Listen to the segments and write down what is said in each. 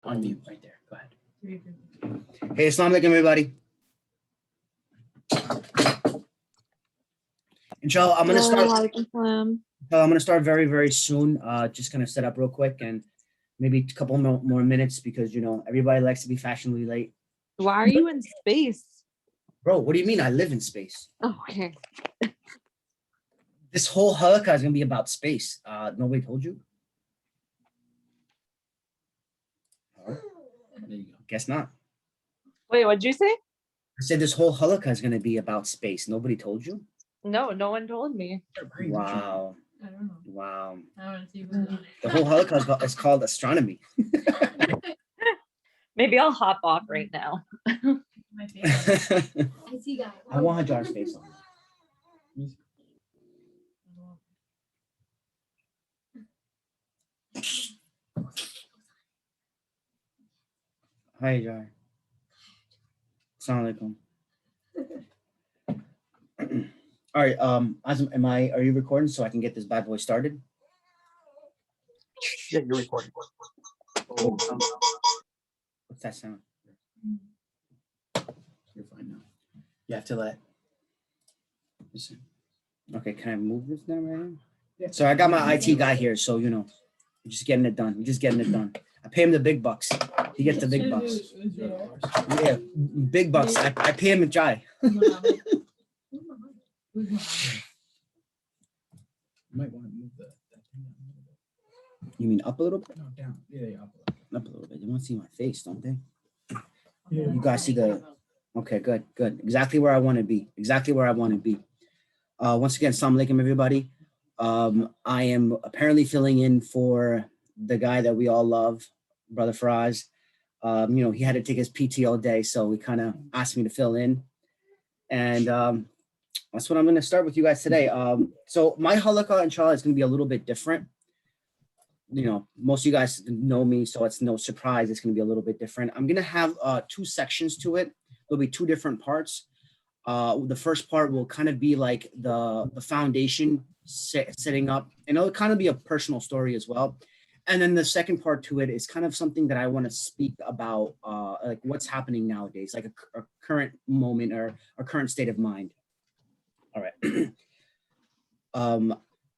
On mute right there. Go ahead. Hey, assalamu alaikum, everybody. Inshallah, I'm gonna start very, very soon. Just gonna set up real quick and maybe a couple more minutes because you know everybody likes to be fashionably late. Why are you in space? Bro, what do you mean? I live in space. Oh, okay. This whole halaqa is gonna be about space. Nobody told you? There you go. Guess not. Wait, what'd you say? I said this whole halaqa is gonna be about space. Nobody told you? No, no one told me. Wow. I don't know. Wow. I want to see what's on. The whole halaqa is called astronomy. Maybe I'll hop off right now. My favorite. I want Hajar's face on. Hi, Hajar. Assalamu alaikum. All right, Azam, are you recording so I can get this bad boy started? Yeah, you're recording. What's that sound? You're fine now. You have to let. Listen. Okay, can I move this down right now? Yeah. So I got my IT guy here, so you know, we're just getting it done. We're just getting it done. I pay him the big bucks. He gets the big bucks. Yeah, big bucks. I pay him a chai. You might want to move that thing down a little bit. You mean up a little bit? No, down. Yeah, up a little bit. Up a little bit. They want to see my face, don't they? Yeah. You guys see the. Okay, good. Exactly where I want to be. Once again, assalamu alaikum, everybody. I am apparently filling in for the guy that we all love, Brother Faraz. You know, he had to take his PTO day, so he kind of asked me to fill in. And that's what I'm going to start with you guys today. So my halaqa, inshallah, is going to be a little bit different. You know, most of you guys know me, so it's no surprise it's going to be a little bit different. I'm going to have two sections to it. There'll be two different parts. The first part will kind of be like the foundation setting up, and it'll kind of be a personal story as well. And then the second part to it is kind of something that I want to speak about, like what's happening nowadays, like a current moment or a current state of mind. All right.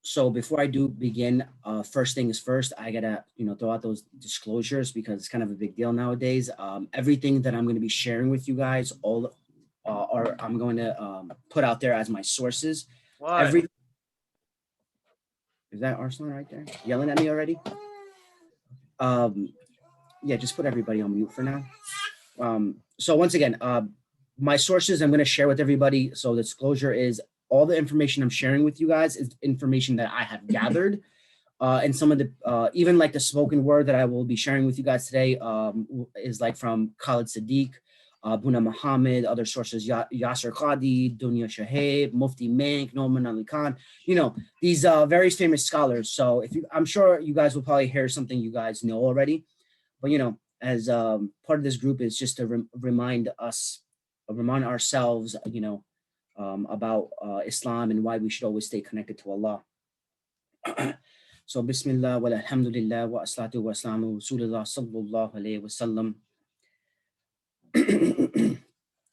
So before I do begin, first thing is first, I gotta, you know, throw out those disclosures because it's kind of a big deal nowadays. Everything that I'm going to be sharing with you guys, all I'm going to put out there as my sources. Is that Arslan right there yelling at me already? Yeah, just put everybody on mute for now. So once again, my sources I'm going to share with everybody. So the disclosure is all the information I'm sharing with you guys is information that I have gathered. And some of the, even like the spoken word that I will be sharing with you guys today is like from Khaled, Siddiq, Bonnaa Muhammad, other sources, Yasir Qadhi, Dunia Shauaib, Mufti Menk, Nouman Ali Khan, you know, these very famous scholars. So I'm sure you guys will probably hear something you guys know already, but you know, as part of this group is just to remind ourselves, you know, about Islam and why we should always stay connected to Allah. So Bismillah wa alhamdulillah wa assalatu wa assalamu Rasulullah sallallahu alayhi wa sallam.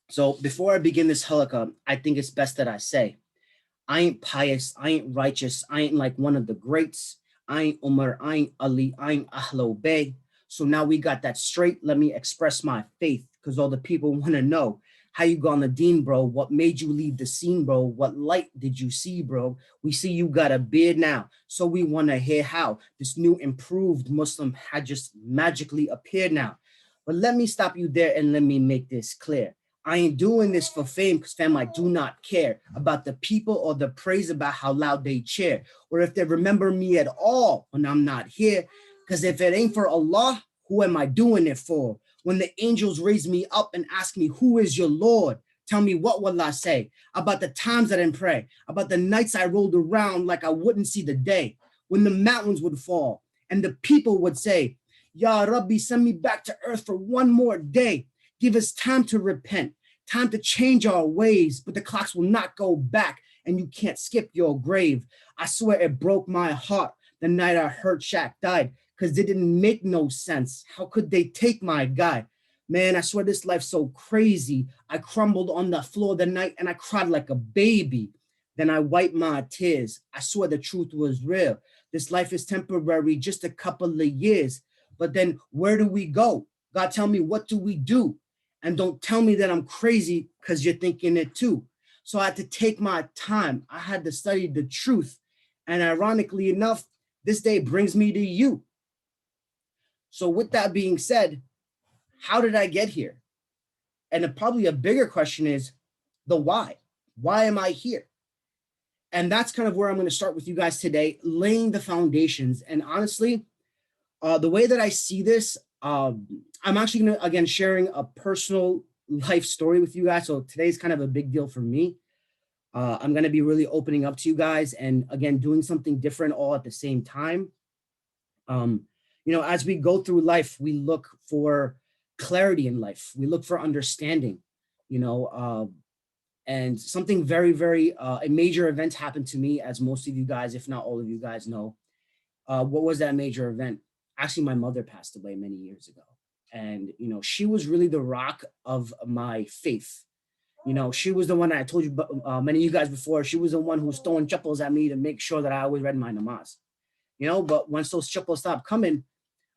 So before I begin this halaqa, I think it's best that I say, I ain't pious, I ain't righteous, I ain't like one of the greats, I ain't Umar, I ain't Ali, I ain't Ahlo Bey. So now we got that straight. Let me express my faith because all the people want to know how you got on the deen, bro. What made you leave the scene, bro? What light did you see, bro? We see you got a beard now. So we want to hear how this new improved Muslim had just magically appeared now. But let me stop you there and let me make this clear. I ain't doing this for fame because, fam, I do not care about the people or the praise about how loud they cheer or if they remember me at all when I'm not here. Because if it ain't for Allah, who am I doing it for? When the angels raise me up and ask me, who is your Lord? Tell me, what will I say? About the times I didn't pray, about the nights I rolled around like I wouldn't see the day, when the mountains would fall and the people would say, Ya Rabbi, send me back to earth for one more day. Give us time to repent, time to change our ways, but the clocks will not go back and you can't skip your grave. I swear it broke my heart the night I heard Shaq died. because it didn't make no sense. How could they take my guy? Man, I swear this life's so crazy. I crumbled on the floor the night and I cried like a baby. Then I wiped my tears. I swear the truth was real. This life is temporary, just a couple of years. But then where do we go? God, tell me, what do we do? And don't tell me that I'm crazy because you're thinking it too. So I had to take my time. I had to study the truth. And ironically enough, this day brings me to you. So with that being said, how did I get here? And probably a bigger question is the why. Why am I here? And that's kind of where I'm going to start with you guys today, laying the foundations. And honestly, the way that I see this, I'm actually going to, again, sharing a personal life story with you guys. So today's kind of a big deal for me. I'm going to be really opening up to you guys and, again, doing something different all at the same time. As we go through life, we look for clarity in life. We look for understanding, and something very, very, a major event happened to me, as most of you guys, if not all of you guys know. What was that major event? Actually, my mother passed away many years ago. And, she was really the rock of my faith. She was the one that I told you, many of you guys before, she was the one who was throwing chappals at me to make sure that I always read my namaz. But once those chappals stopped coming,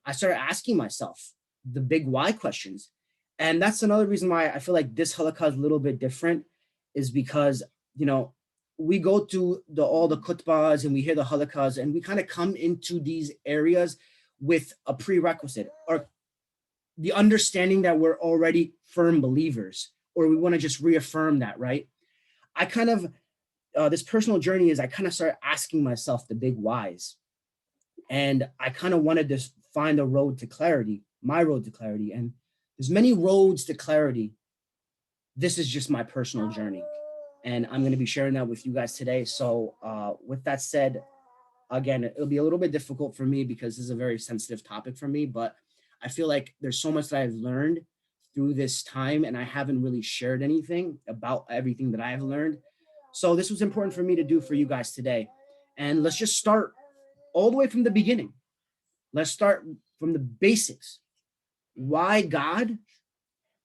I started asking myself the big why questions. And that's another reason why I feel like this halaqah is a little bit different, is because, we go to all the khutbahs and we hear the halaqahs and we kind of come into these areas with a prerequisite or the understanding that we're already firm believers, or we want to just reaffirm that, right? I kind of, this personal journey is I kind of started asking myself the big whys. And I kind of wanted to find a road to clarity, my road to clarity. And there's many roads to clarity. This is just my personal journey. And I'm going to be sharing that with you guys today. So with that said, again, it'll be a little bit difficult for me because this is a very sensitive topic for me, but I feel like there's so much that I've learned through this time, and I haven't really shared anything about everything that I've learned. So this was important for me to do for you guys today. And let's just start all the way from the beginning. Let's start from the basics. Why God?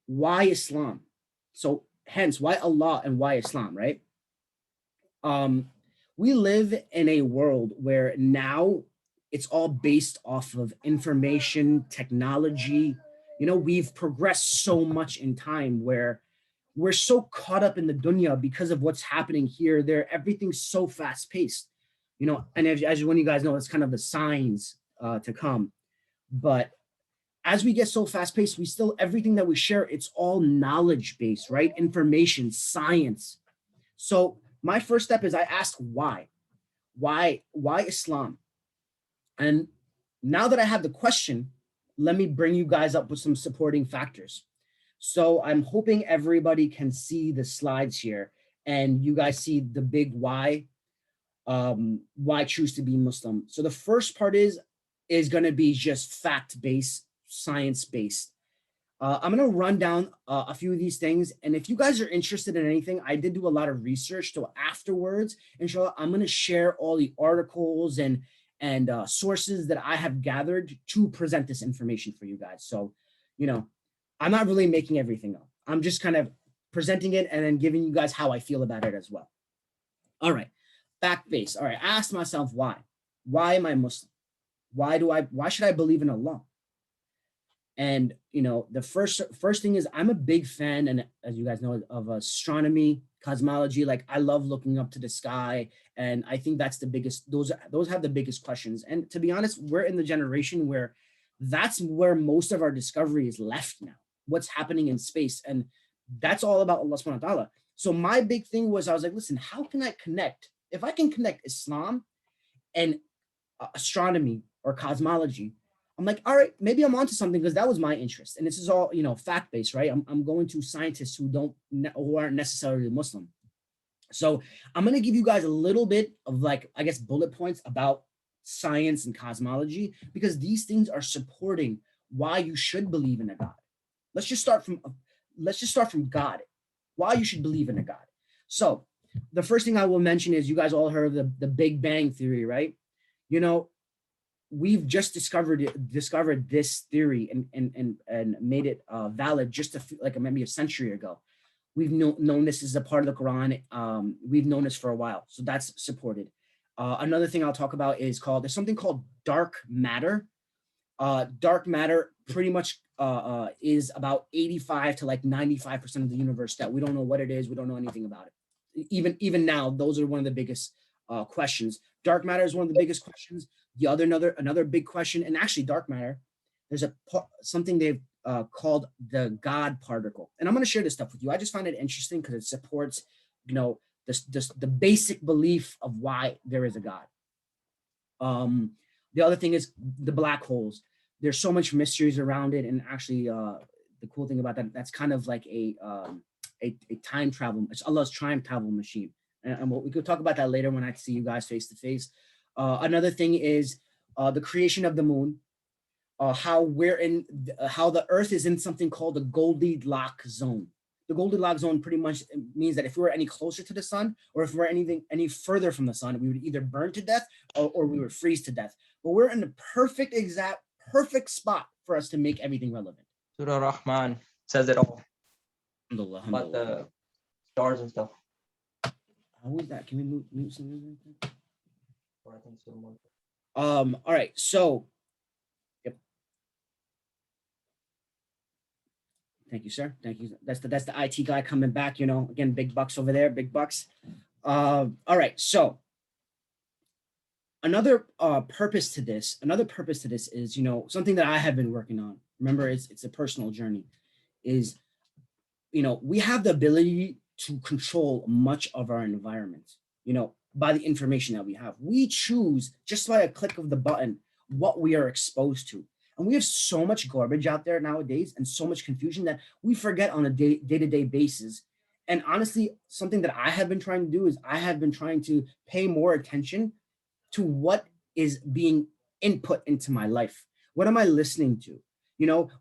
Why Islam? So hence, why Allah and why Islam, right? We live in a world where now it's all based off of information, technology. We've progressed so much in time where we're so caught up in the dunya because of what's happening here. There, everything's so fast paced, and as one of you guys know, it's kind of the signs to come. But as we get so fast paced, everything that we share, it's all knowledge based, right? Information, science. So my first step is I ask why Islam? And now that I have the question, let me bring you guys up with some supporting factors. So I'm hoping everybody can see the slides here and you guys see the big why choose to be Muslim. So the first part is going to be just fact-based, science-based. I'm going to run down a few of these things. And if you guys are interested in anything, I did do a lot of research. So afterwards, inshallah, I'm going to share all the articles and sources that I have gathered to present this information for you guys. So, I'm not really making everything up. I'm just kind of presenting it and then giving you guys how I feel about it as well. All right. Fact-based. All right. I asked myself why. Why am I Muslim? Why should I believe in Allah? And the first thing is I'm a big fan, and as you guys know, of astronomy, cosmology. Like I love looking up to the sky, and I think that's the biggest. Those have the biggest questions. And to be honest, we're in the generation where that's where most of our discovery is left now. What's happening in space, and that's all about Allah subhanahu wa ta'ala. So my big thing was I was like, listen, how can I connect? If I can connect Islam and astronomy or cosmology, I'm like, all right, maybe I'm onto something, because that was my interest. And this is all, fact-based, right? I'm going to scientists who aren't necessarily Muslim. So I'm going to give you guys a little bit of bullet points about science and cosmology, because these things are supporting why you should believe in a God. Let's just start from God, why you should believe in a God. So the first thing I will mention is you guys all heard of the Big Bang Theory, right? we've just discovered this theory and made it valid just like maybe a century ago. We've known this is a part of the Quran. We've known this for a while, so that's supported. Another thing I'll talk about is there's something called dark matter. Dark matter pretty much is about 85 to like 95% of the universe that we don't know what it is. We don't know anything about it. Even now, those are one of the biggest questions. Dark matter is one of the biggest questions. Another big question, and actually dark matter, there's something they've called the God particle. And I'm going to share this stuff with you. I just find it interesting because it supports, the basic belief of why there is a God. The other thing is the black holes. There's so much mysteries around it, and actually, the cool thing about that's kind of like a time travel. It's Allah's time travel machine, and we could talk about that later when I see you guys face to face. Another thing is the creation of the moon. How the Earth is in something called the Goldilocks zone. The Goldilocks zone pretty much means that if we were any closer to the sun, or if we're any further from the sun, we would either burn to death or we would freeze to death. But we're in the perfect spot for us to make everything relevant. Surah Rahman says it all Alhamdulillah, about the stars and stuff. How is that? Can we mute something like that? Or I think so. All right, so yep. Thank you, sir. Thank you. That's the IT guy coming back, again, big bucks over there, big bucks. All right, so another purpose to this is, something that I have been working on. Remember, it's a personal journey, is, we have the ability to control much of our environment, by the information that we have. We choose just by a click of the button what we are exposed to. And we have so much garbage out there nowadays and so much confusion that we forget on a day-to-day basis. And honestly, something that I have been trying to do is I have been trying to pay more attention to what is being input into my life. What am I listening to?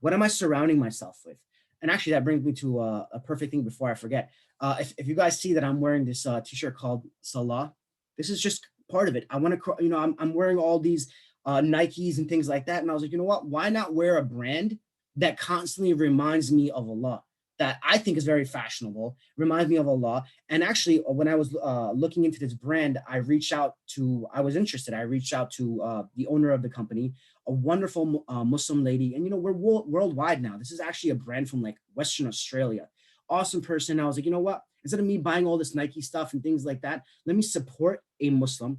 What am I surrounding myself with? And actually, that brings me to a perfect thing before I forget. If you guys see that I'm wearing this t-shirt called Salah, this is just part of it. I want to, I'm wearing all these Nikes and things like that. And I was like, you know what? Why not wear a brand that constantly reminds me of Allah, that I think is very fashionable, reminds me of Allah. And actually, when I was looking into this brand, I reached out to the owner of the company, a wonderful Muslim lady. And, we're worldwide now. This is actually a brand from like Western Australia. Awesome person. I was like, you know what? Instead of me buying all this Nike stuff and things like that, let me support a Muslim,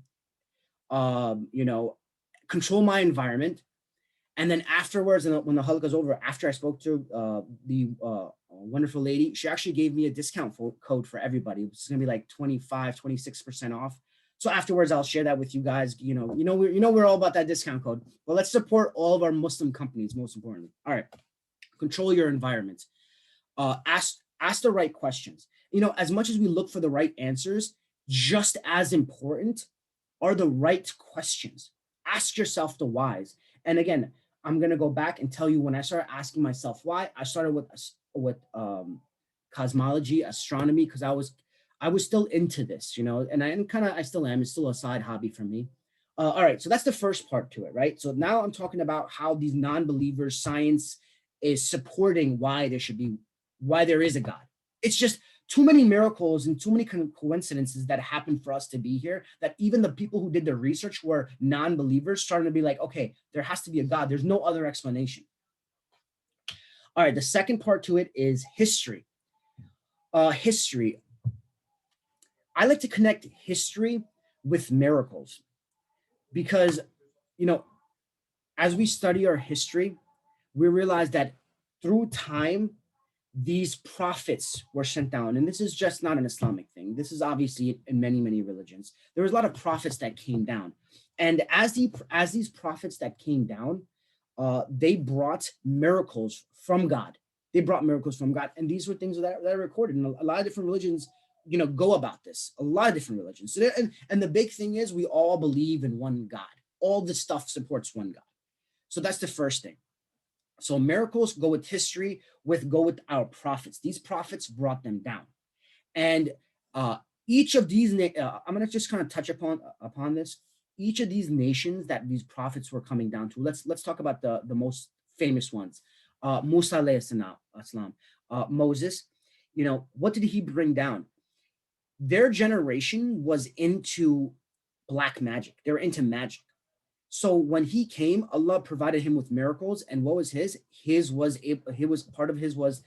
control my environment. And then afterwards, and when the Halaqa is over, after I spoke to the wonderful lady, she actually gave me a discount code for everybody. It's going to be like 26% off. So afterwards, I'll share that with you guys. We're all about that discount code. Well, let's support all of our Muslim companies, most importantly. All right. Control your environment. Ask the right questions. As much as we look for the right answers, just as important are the right questions. Ask yourself the whys. And again, I'm going to go back and tell you, when I started asking myself why, I started with cosmology, astronomy, because I was still into this, and I still am. It's still a side hobby for me. All right, so that's the first part to it, right? So now I'm talking about how these non-believers, science is supporting why there is a God. It's just too many miracles and too many coincidences that happen for us to be here, that even the people who did the research who are non-believers starting to be like, okay, there has to be a God. There's no other explanation. All right, the second part to it is history. History. I like to connect history with miracles because, as we study our history, we realize that through time, these prophets were sent down. And this is just not an Islamic thing. This is obviously in many, many religions. There was a lot of prophets that came down. And as these prophets that came down, they brought miracles from God. And these were things that are recorded. And a lot of different religions, go about this. A lot of different religions. So and the big thing is we all believe in one God. All this stuff supports one God. So that's the first thing. So miracles go with history, go with our prophets. These prophets brought them down. And each of these, I'm going to just kind of touch upon this. each of these nations that these prophets were coming down to, let's talk about the most famous ones. Musa alayhi salam, Moses, what did he bring down? Their generation was into black magic. They were into magic. So when he came, Allah provided him with miracles. And what was his? Part of his was,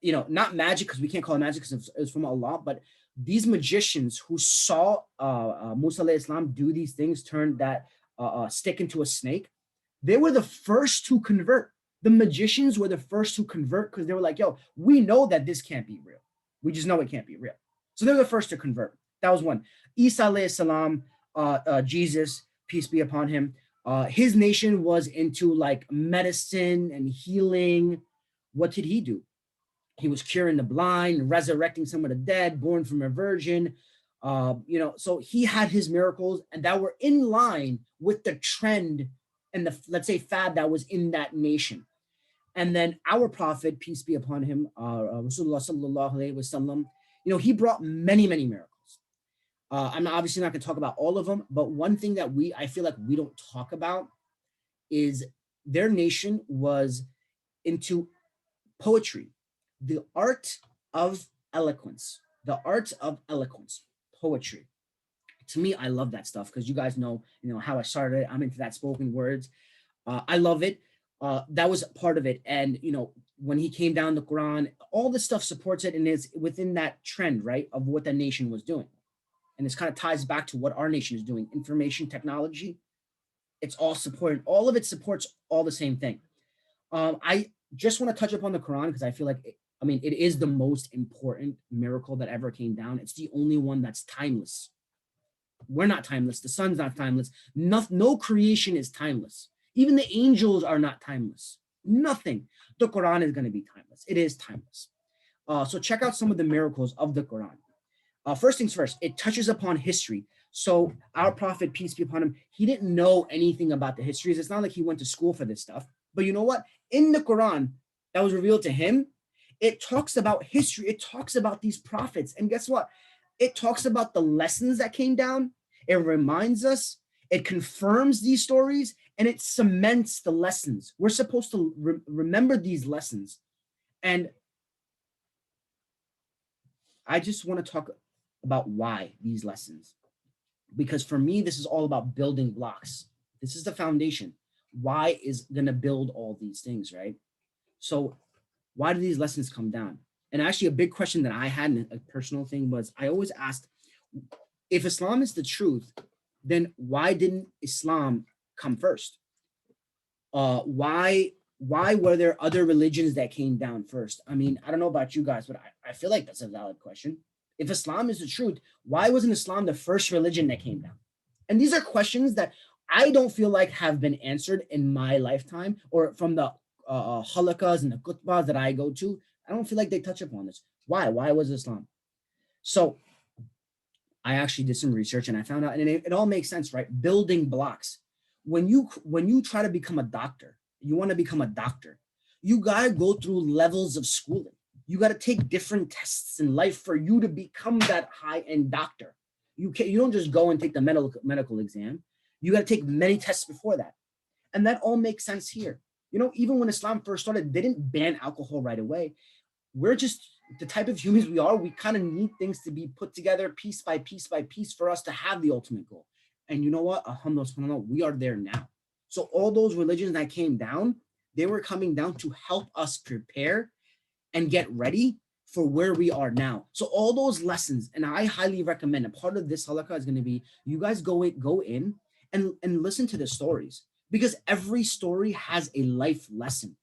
not magic, because we can't call it magic because it was from Allah, but these magicians who saw Musa alayhi salam do these things, turn that stick into a snake, they were the first to convert. The magicians were the first to convert because they were like, yo, we know that this can't be real. We just know it can't be real. So they were the first to convert. That was one. Isa alayhi salam, Jesus, peace be upon him, his nation was into like medicine and healing. What did he do? He was curing the blind, resurrecting some of the dead, born from a virgin. So he had his miracles, and that were in line with the trend and the, let's say, fad that was in that nation. And then our prophet, peace be upon him, Rasulullah sallallahu alaihi wasallam, he brought many, many miracles. I'm obviously not going to talk about all of them, but one thing that I feel like we don't talk about is their nation was into poetry, the art of eloquence, poetry. To me, I love that stuff because you guys know, how I started. I'm into that spoken words. I love it. That was part of it. And, when he came down the Quran, all this stuff supports it and is within that trend, right, of what the nation was doing. And this kind of ties back to what our nation is doing. Information technology, it's all supported. All of it supports all the same thing. I just want to touch upon the Quran because I feel like, it is the most important miracle that ever came down. It's the only one that's timeless. We're not timeless. The sun's not timeless. No creation is timeless. Even the angels are not timeless. Nothing. The Quran is going to be timeless. It is timeless. So check out some of the miracles of the Quran. First things first, it touches upon history. So our prophet, peace be upon him, he didn't know anything about the histories. It's not like he went to school for this stuff. But you know what? In the Quran that was revealed to him, it talks about history. It talks about these prophets. And guess what? It talks about the lessons that came down. It reminds us. It confirms these stories. And it cements the lessons. We're supposed to remember these lessons. And I just want to talk about why these lessons. Because for me, this is all about building blocks. This is the foundation. Why is going to build all these things, right? So why do these lessons come down? And actually a big question that I had, and a personal thing, was I always asked, if Islam is the truth, then why didn't Islam come first? Why were there other religions that came down first? I don't know about you guys, but I feel like that's a valid question. If Islam is the truth, why wasn't Islam the first religion that came down? And these are questions that I don't feel like have been answered in my lifetime, or from the halaqas and the khutbahs that I go to. I don't feel like they touch upon this. Why? Why was Islam? So I actually did some research and I found out, and it all makes sense, right? Building blocks. When you try to become a doctor, you want to become a doctor, you gotta go through levels of schooling. You got to take different tests in life for you to become that high-end doctor. You don't just go and take the medical exam. You got to take many tests before that. And that all makes sense here. Even when Islam first started, they didn't ban alcohol right away. We're just the type of humans we are. We kind of need things to be put together piece by piece by piece for us to have the ultimate goal. And you know what? Alhamdulillah, we are there now. So all those religions that came down, they were coming down to help us prepare and get ready for where we are now. So all those lessons, and I highly recommend, a part of this halaqah is going to be, you guys go in and listen to the stories, because every story has a life lesson.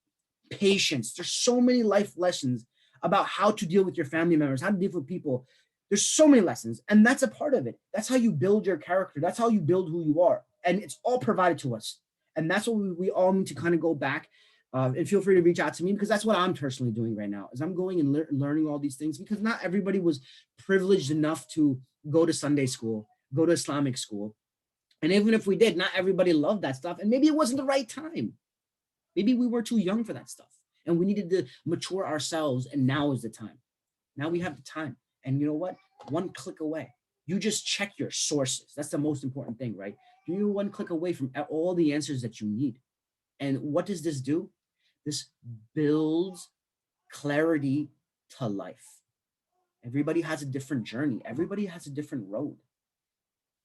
Patience. There's so many life lessons about how to deal with your family members, how to deal with people. There's so many lessons, and that's a part of it. That's how you build your character. That's how you build who you are. And it's all provided to us. And that's what we all need to kind of go back. And feel free to reach out to me, because that's what I'm personally doing right now, is I'm going and learning all these things, because not everybody was privileged enough to go to Sunday school, go to Islamic school. And even if we did, not everybody loved that stuff. And maybe it wasn't the right time. Maybe we were too young for that stuff and we needed to mature ourselves. And now is the time. Now we have the time. And you know what? One click away. You just check your sources. That's the most important thing, right? You're one click away from all the answers that you need. And what does this do? This builds clarity to life. Everybody has a different journey. Everybody has a different road.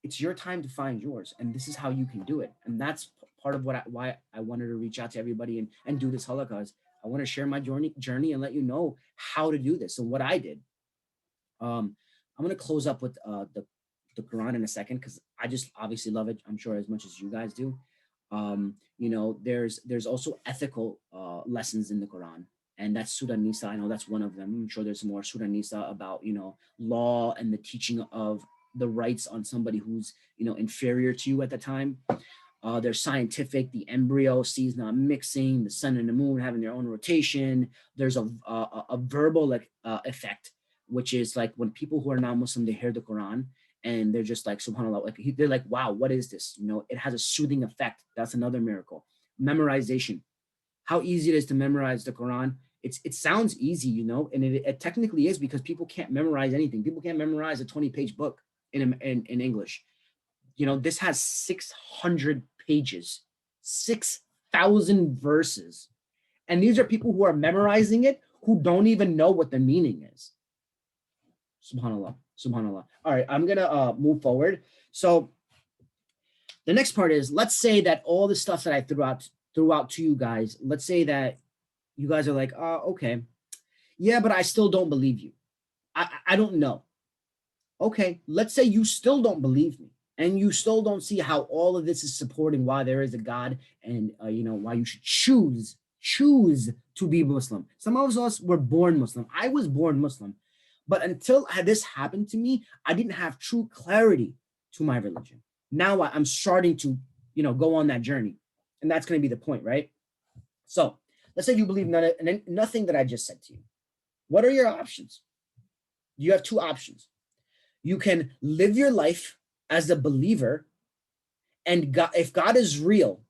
It's your time to find yours, and this is how you can do it. And that's part of why I wanted to reach out to everybody and do this halaqa. Is I want to share my journey and let you know how to do this and what I did. I'm going to close up with the Quran in a second, because I just obviously love it. I'm sure as much as you guys do. You know, there's also ethical lessons in the Quran, and that's Surah Nisa. I know that's one of them. I'm sure there's more Surah Nisa about, you know, law and the teaching of the rights on somebody who's, you know, inferior to you at the time. There's scientific, the embryo seeds not mixing, the sun and the moon having their own rotation. There's a verbal effect, which is like when people who are non-Muslim, they hear the Quran and they're just like, subhanAllah, like they're like, wow, what is this? You know, it has a soothing effect. That's another miracle. Memorization, how easy it is to memorize the Quran. It sounds easy, you know, and it technically is, because people can't memorize anything. People can't memorize a 20-page book in English. You know, this has 600 pages, 6,000 verses. And these are people who are memorizing it who don't even know what the meaning is. SubhanAllah, SubhanAllah. All right, I'm gonna move forward. So the next part is, let's say that all the stuff that I threw out to you guys, let's say that you guys are like, okay, yeah, but I still don't believe you. I don't know. Okay, let's say you still don't believe me, and you still don't see how all of this is supporting why there is a God, and you know, why you should choose to be Muslim. Some of us were born Muslim. I was born Muslim, but until this happened to me, I didn't have true clarity to my religion. Now I'm starting to, you know, go on that journey, and that's going to be the point, right? So let's say you believe nothing that I just said to you. What are your options? You have two options. You can live your life as a believer, and God, if God is real,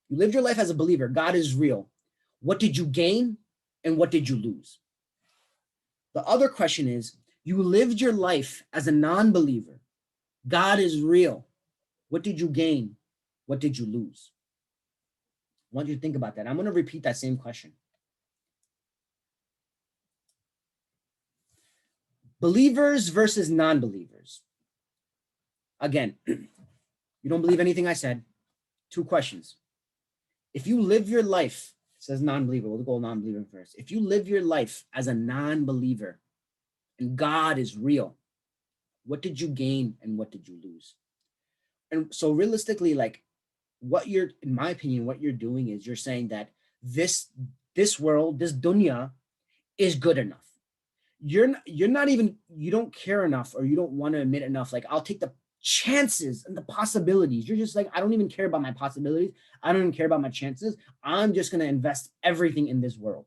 you lived your life as a believer, God is real. What did you gain and what did you lose? The other question is, you lived your life as a non-believer, God is real. What did you gain? What did you lose? I want you to think about that. I'm going to repeat that same question. Believers versus non-believers. Again, you don't believe anything I said. Two questions. If you live your life, it says non-believer, we'll go non-believer first. If you live your life as a non-believer and God is real, what did you gain and what did you lose? And so realistically, like, what you're, in my opinion, what you're doing is you're saying that this world, this dunya is good enough. You're not even, you don't care enough, or you don't want to admit enough. Like, I'll take the chances and the possibilities. You're just like, I don't even care about my possibilities. I don't even care about my chances. I'm just going to invest everything in this world.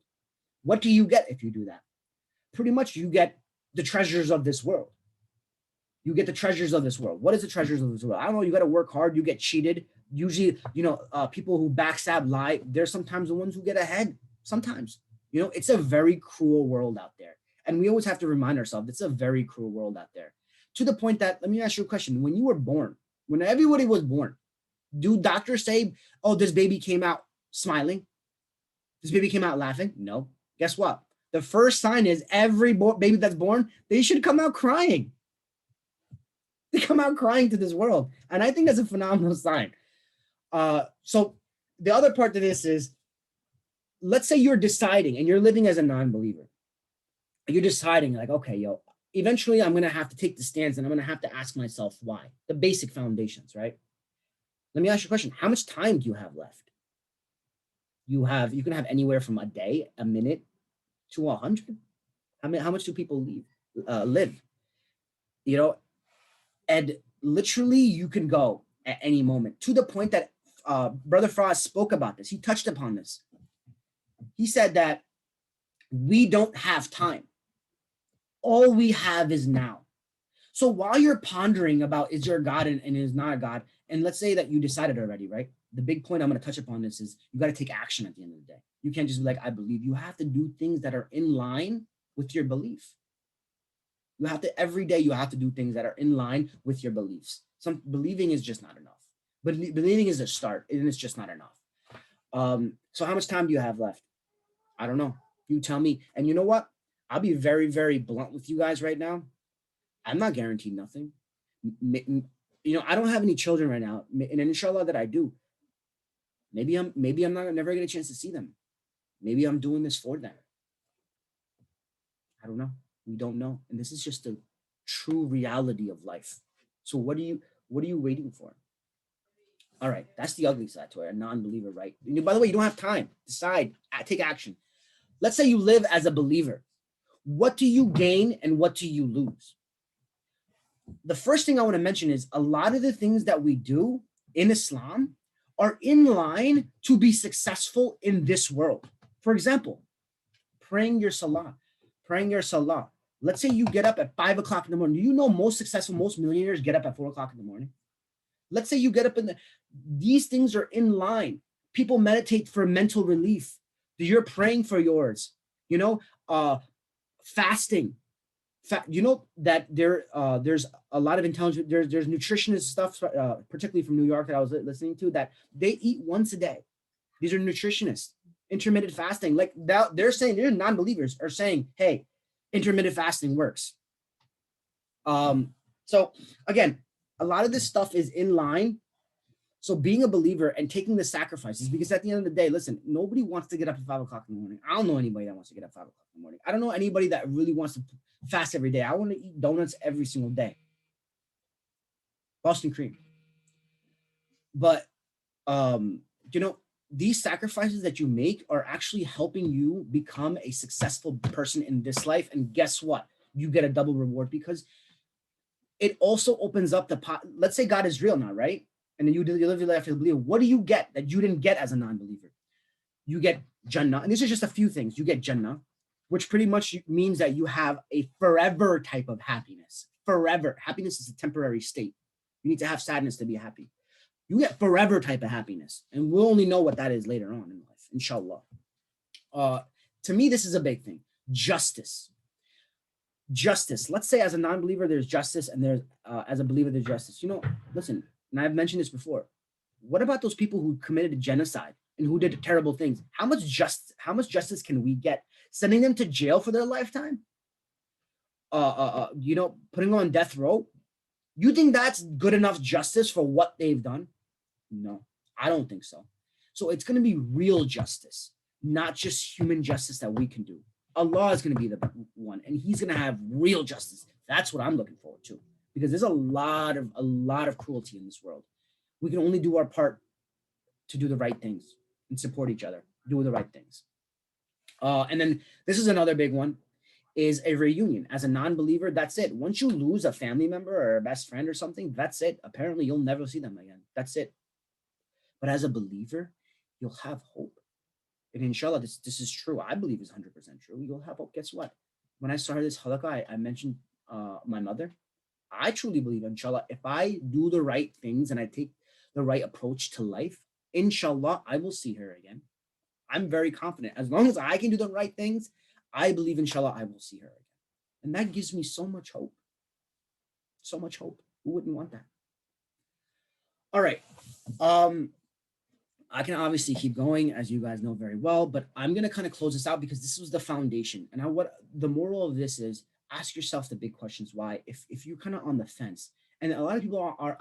What do you get if you do that? Pretty much you get the treasures of this world. You get the treasures of this world. What is the treasures of this world? I don't know. You got to work hard. You get cheated. Usually, you know, people who backstab, lie, they're sometimes the ones who get ahead. Sometimes, you know, it's a very cruel world out there. And we always have to remind ourselves, it's a very cruel world out there. To the point that, let me ask you a question. When you were born, when everybody was born, do doctors say, oh, this baby came out smiling? This baby came out laughing? No. Guess what? The first sign is every baby that's born, they should come out crying. They come out crying to this world. And I think that's a phenomenal sign. So the other part to this is, let's say you're deciding and you're living as a non-believer. You're deciding like, okay, yo, eventually I'm going to have to take the stance and I'm going to have to ask myself why. The basic foundations, right? Let me ask you a question. How much time do you have left? You can have anywhere from a day, a minute to 100. How much do people live? You know, and literally you can go at any moment, to the point that Brother Frost spoke about this. He touched upon this. He said that we don't have time. All we have is now. So while you're pondering about is there a God and is not a God, and let's say that you decided already, right? The big point I'm going to touch upon this is you got to take action at the end of the day. You can't just be like, I believe. You have to do things that are in line with your belief. You have to, every day, you have to do things that are in line with your beliefs. Some believing is just not enough. But believing is a start, and it's just not enough. So how much time do you have left? I don't know. You tell me. And you know what? I'll be very, very blunt with you guys right now. I'm not guaranteed nothing. I don't have any children right now, and inshallah that I do. Maybe I'm not never get a chance to see them. Maybe I'm doing this for them. I don't know. We don't know, and this is just the true reality of life. So what are you waiting for? All right, that's the ugly side to it. A non-believer, right? And by the way, you don't have time. Decide. Take action. Let's say you live as a believer. What do you gain and what do you lose? The first thing I want to mention is a lot of the things that we do in Islam are in line to be successful in this world. For example, praying your salah. Let's say you get up at 5 o'clock in the morning. Do you know most millionaires get up at 4 o'clock in the morning? Let's say you get up these things are in line. People meditate for mental relief. You're praying for yours, fasting. You know that there's a lot of intelligent, there's nutritionist stuff, particularly from New York that I was listening to, that they eat once a day. These are nutritionists, intermittent fasting. Like they're saying, they're non-believers are saying, hey, intermittent fasting works. So again, a lot of this stuff is in line. So being a believer and taking the sacrifices, because at the end of the day, listen, nobody wants to get up at 5 o'clock in the morning. I don't know anybody that wants to get up at 5 o'clock in the morning. I don't know anybody that really wants to fast every day. I want to eat donuts every single day. Boston cream. But, these sacrifices that you make are actually helping you become a successful person in this life. And guess what? You get a double reward because it also opens up let's say God is real now, right? And then you live your life as a believer. What do you get that you didn't get as a non-believer? You get Jannah. And these are just a few things. You get Jannah, which pretty much means that you have a forever type of happiness. Forever. Happiness is a temporary state. You need to have sadness to be happy. You get forever type of happiness. And we'll only know what that is later on in life, inshallah. To me, this is a big thing. Justice. Let's say as a non-believer, there's justice, and there's as a believer, there's justice. Listen, and I've mentioned this before. What about those people who committed a genocide and who did terrible things? How much justice can we get? Sending them to jail for their lifetime? Putting them on death row? You think that's good enough justice for what they've done? No, I don't think so. So it's going to be real justice, not just human justice that we can do. Allah is going to be the one, and he's going to have real justice. That's what I'm looking forward to, because there's a lot of cruelty in this world. We can only do our part to do the right things and support each other, do the right things. And then this is another big one, is a reunion. As a non-believer, that's it. Once you lose a family member or a best friend or something, that's it. Apparently, you'll never see them again. That's it. But as a believer, you'll have hope. And inshallah, this is true. I believe it's 100% true. You'll have hope. Guess what? When I started this halaqa, I mentioned my mother. I truly believe, inshallah, if I do the right things and I take the right approach to life, inshallah, I will see her again. I'm very confident. As long as I can do the right things, I believe, inshallah, I will see her again. And that gives me so much hope. So much hope. Who wouldn't want that? All right. I can obviously keep going, as you guys know very well, but I'm going to kind of close this out because this was the foundation. And what the moral of this is, ask yourself the big questions. Why? If you're kind of on the fence, and a lot of people are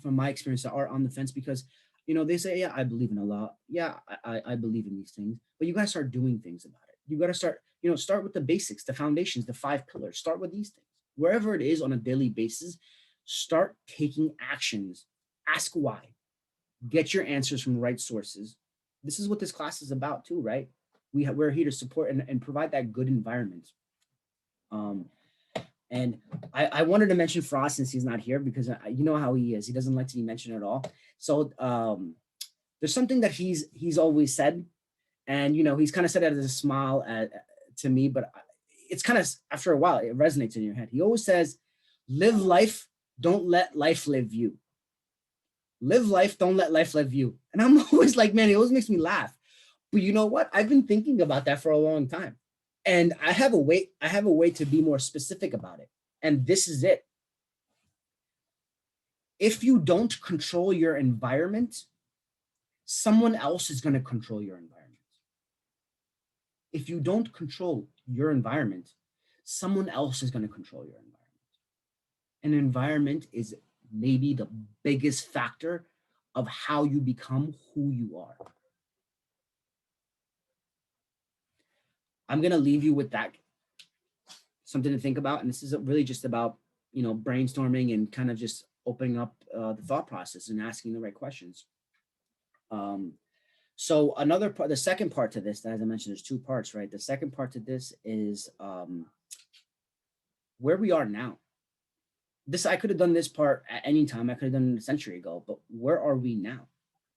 from my experience, are on the fence because, they say, yeah, I believe in Allah. Yeah, I believe in these things, but you got to start doing things about it. You got to start, start with the basics, the foundations, the 5 pillars. Start with these things. Wherever it is on a daily basis, start taking actions. Ask why. Get your answers from the right sources. This is what this class is about too, right? We're here to support and provide that good environment. And I wanted to mention Frost since he's not here, because you know how he is. He doesn't like to be mentioned at all. So there's something that he's always said, and he's kind of said it as a smile to me, but it's kind of, after a while, it resonates in your head. He always says, live life, don't let life live you. Live life, don't let life live you. And I'm always like, man, it always makes me laugh. But you know what? I've been thinking about that for a long time. And I have a way to be more specific about it. And this is it. If you don't control your environment, someone else is going to control your environment. If you don't control your environment, someone else is going to control your environment. An environment is maybe the biggest factor of how you become who you are. I'm going to leave you with that, something to think about. And this is really just about, brainstorming and kind of just opening up the thought process and asking the right questions. So another part, the second part to this, as I mentioned, there's two parts, right? The second part to this is where we are now. I could have done this part at any time. I could have done it a century ago, but where are we now?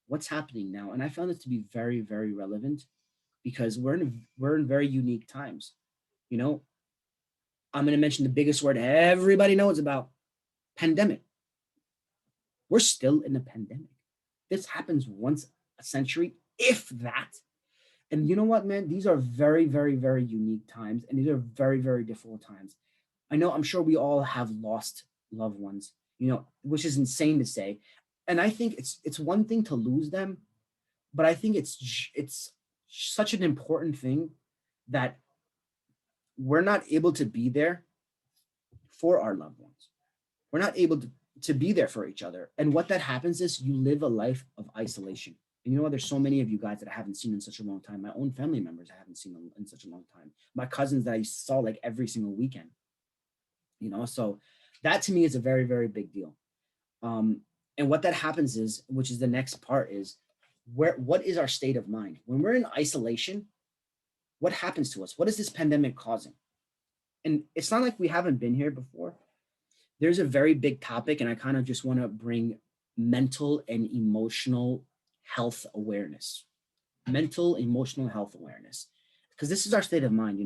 What's happening now? And I found this to be very, very relevant because we're in very unique times. I'm going to mention the biggest word everybody knows about: pandemic. We're still in a pandemic. This happens once a century, if that. And you know what, man? These are very, very, very unique times. And these are very, very difficult times. I'm sure we all have lost loved ones, which is insane to say. And I think it's one thing to lose them, but I think it's such an important thing that we're not able to be there for our loved ones. We're not able to be there for each other. And what that happens is you live a life of isolation. And there's so many of you guys that I haven't seen in such a long time. My own family members I haven't seen in such a long time. My cousins that I saw like every single weekend. So that to me is a very, very big deal. And what that happens is, which is the next part, is what is our state of mind? When we're in isolation, what happens to us? What is this pandemic causing? And it's not like we haven't been here before. There's a very big topic, and I kind of just want to bring mental and emotional health awareness. Mental, emotional health awareness. Because this is our state of mind.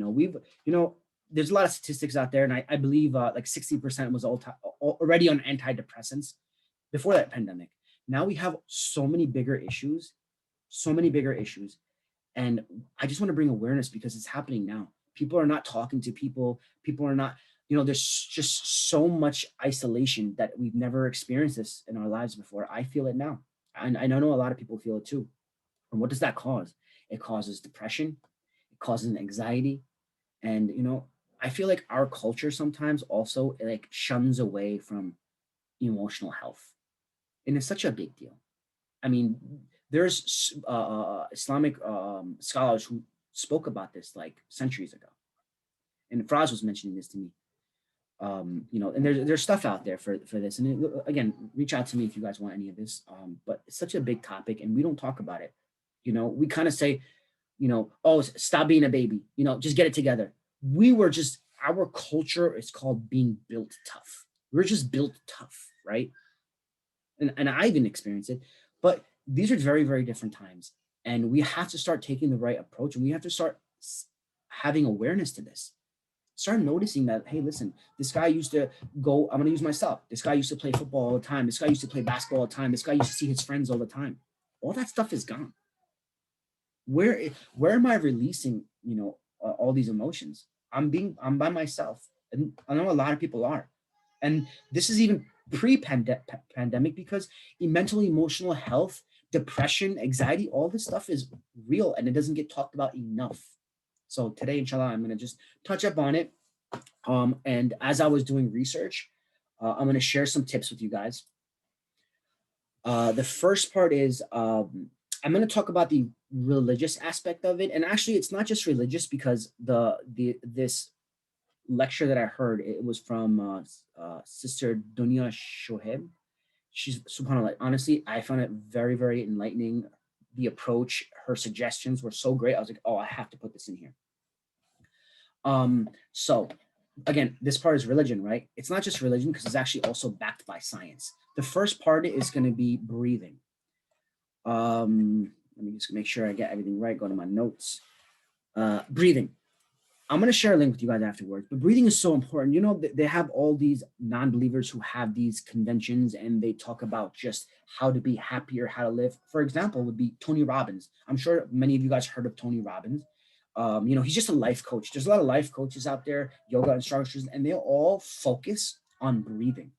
There's a lot of statistics out there, and I believe like 60% was already on antidepressants before that pandemic. Now we have so many bigger issues. And I just want to bring awareness because it's happening now. People are not talking to people. People are not, there's just so much isolation that we've never experienced this in our lives before. I feel it now. And I know a lot of people feel it too. And what does that cause? It causes depression. It causes anxiety. And, I feel like our culture sometimes also like shuns away from emotional health. And it's such a big deal. I mean, there's Islamic scholars who spoke about this like centuries ago. And Fraz was mentioning this to me. And there's stuff out there for this. And again, reach out to me if you guys want any of this. But it's such a big topic and we don't talk about it. We kind of say, oh, stop being a baby, just get it together. Our culture is called being built tough. We're just built tough, right? And I didn't experience it, but these are very, very different times. And we have to start taking the right approach, and we have to start having awareness to this. Start noticing that, hey, listen, this guy used to go, I'm going to use myself. This guy used to play football all the time. This guy used to play basketball all the time. This guy used to see his friends all the time. All that stuff is gone. Where am I releasing, all these emotions? I'm by myself. And I know a lot of people are. And this is even pre-pandemic because mental, emotional health, depression, anxiety, all this stuff is real and it doesn't get talked about enough. So today, inshallah, I'm going to just touch up on it. And as I was doing research, I'm going to share some tips with you guys. The first part is I'm going to talk about the religious aspect of it. And actually, it's not just religious because this lecture that I heard, it was from Sister Dunia Shauaib. She's, subhanAllah, honestly, I found it very, very enlightening. The approach, her suggestions were so great. I was like, oh, I have to put this in here. So again, this part is religion, right? It's not just religion because it's actually also backed by science. The first part is going to be breathing. Let me just make sure I get everything right. Go to my notes. Breathing. I'm going to share a link with you guys afterwards, but breathing is so important. They have all these non-believers who have these conventions and they talk about just how to be happier, how to live. For example, would be Tony Robbins. I'm sure many of you guys heard of Tony Robbins. He's just a life coach. There's a lot of life coaches out there, yoga instructors, and they all focus on breathing.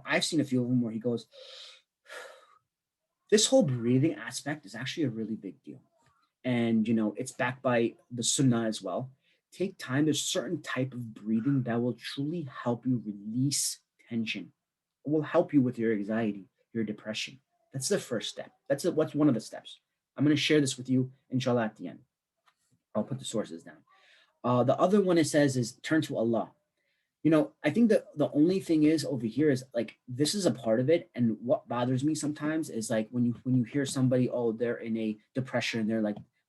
I've seen a few of them where he goes, this whole breathing aspect is actually a really big deal. And, it's backed by the sunnah as well. Take time. There's certain type of breathing that will truly help you release tension. It will help you with your anxiety, your depression. That's the first step. That's one of the steps. I'm going to share this with you, inshallah, at the end. I'll put the sources down. The other one it says is turn to Allah. I think that the only thing is over here is like, this is a part of it. And what bothers me sometimes is like when you hear somebody, oh, they're in a depression,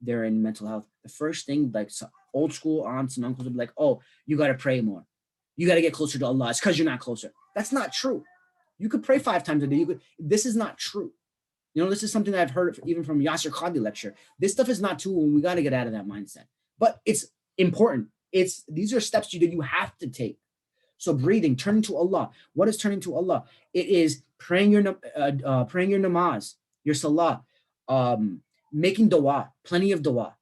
they're in mental health. The first thing, like old school aunts and uncles would be like, oh, you got to pray more. You got to get closer to Allah. It's because you're not closer. That's not true. You could pray 5 times a day. This is not true. This is something that I've heard even from Yasir Qadhi lecture. This stuff is not true, and we got to get out of that mindset. But it's important. These are steps you have to take. So breathing, turning to Allah. What is turning to Allah? It is praying your namaz, your salah, making dua, plenty of dua,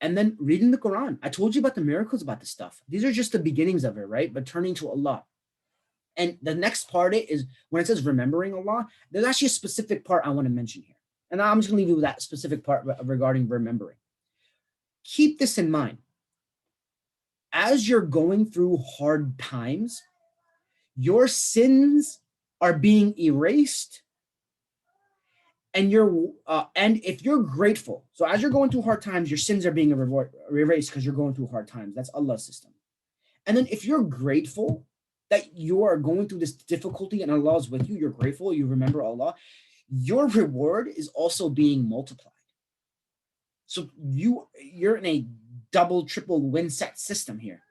and then reading the Quran. I told you about the miracles about this stuff. These are just the beginnings of it, right? But turning to Allah. And the next part is when it says remembering Allah, there's actually a specific part I want to mention here. And I'm just going to leave you with that specific part regarding remembering. Keep this in mind. As you're going through hard times, your sins are being erased, and if you're grateful, so as you're going through hard times, your sins are being erased because you're going through hard times. That's Allah's system. And then if you're grateful that you are going through this difficulty and Allah is with you, you're grateful, you remember Allah, your reward is also being multiplied. So you're in a double, triple win set system here.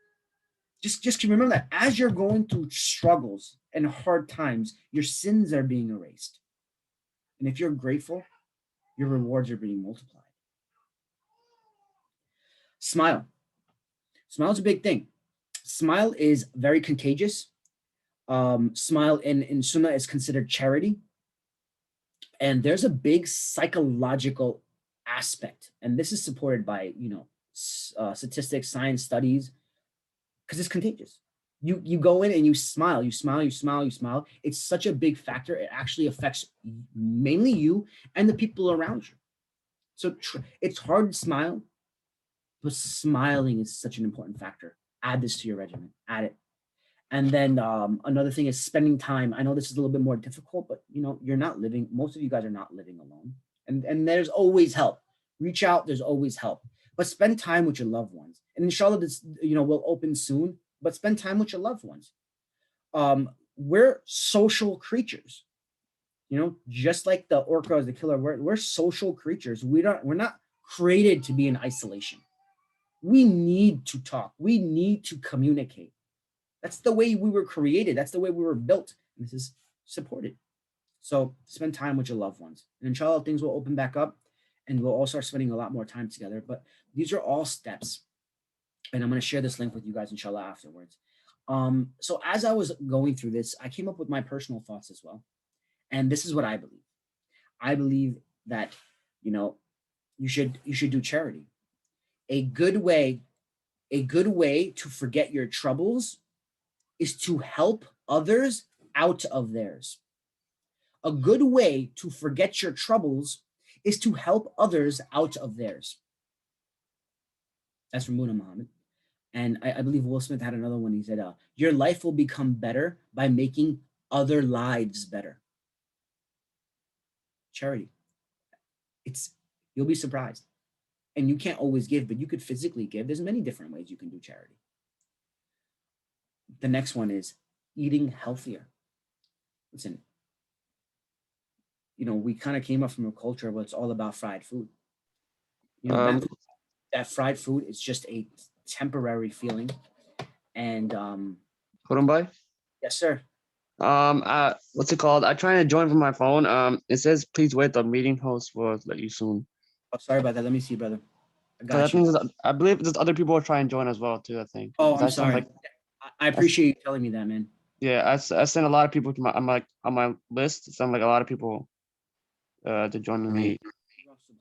Just remember that as you're going through struggles and hard times, your sins are being erased. And if you're grateful, your rewards are being multiplied. Smile. Smile is a big thing. Smile is very contagious. Smile in Sunnah is considered charity. And there's a big psychological aspect. And this is supported by, statistics, science studies, because it's contagious. You go in and you smile. It's such a big factor. It actually affects mainly you and the people around you. So it's hard to smile, but smiling is such an important factor. Add this to your regimen. Add it. And then another thing is spending time. I know this is a little bit more difficult, but you're not living. Most of you guys are not living alone. And there's always help. Reach out. There's always help. But spend time with your loved ones. And inshallah, this will open soon. But spend time with your loved ones. We're social creatures. Just like the orca is the killer. We're social creatures. We're not created to be in isolation. We need to talk. We need to communicate. That's the way we were created. That's the way we were built. And this is supported. So spend time with your loved ones. And inshallah, things will open back up and we'll all start spending a lot more time together. But these are all steps. And I'm going to share this link with you guys, inshallah, afterwards. So as I was going through this, I came up with my personal thoughts as well. And this is what I believe. I believe that, you should do charity. A good way to forget your troubles is to help others out of theirs. A good way to forget your troubles is to help others out of theirs. That's from Bonnaa Muhammad. And I believe Will Smith had another one. He said, your life will become better by making other lives better. Charity. You'll be surprised. And you can't always give, but you could physically give. There's many different ways you can do charity. The next one is eating healthier. Listen, we kind of came up from a culture where it's all about fried food. That fried food is just a temporary feeling. And Bhai? Yes, sir. What's it called? I'm trying to join from my phone. It says please wait, the meeting host will let you soon. Oh, sorry about that. Let me see, brother. I believe there's other people who are trying to join as well too, I think. Oh, I'm sorry. I appreciate you telling me that, man. Yeah, I sent a lot of people to on my list. It sounds like a lot of people to join the meet.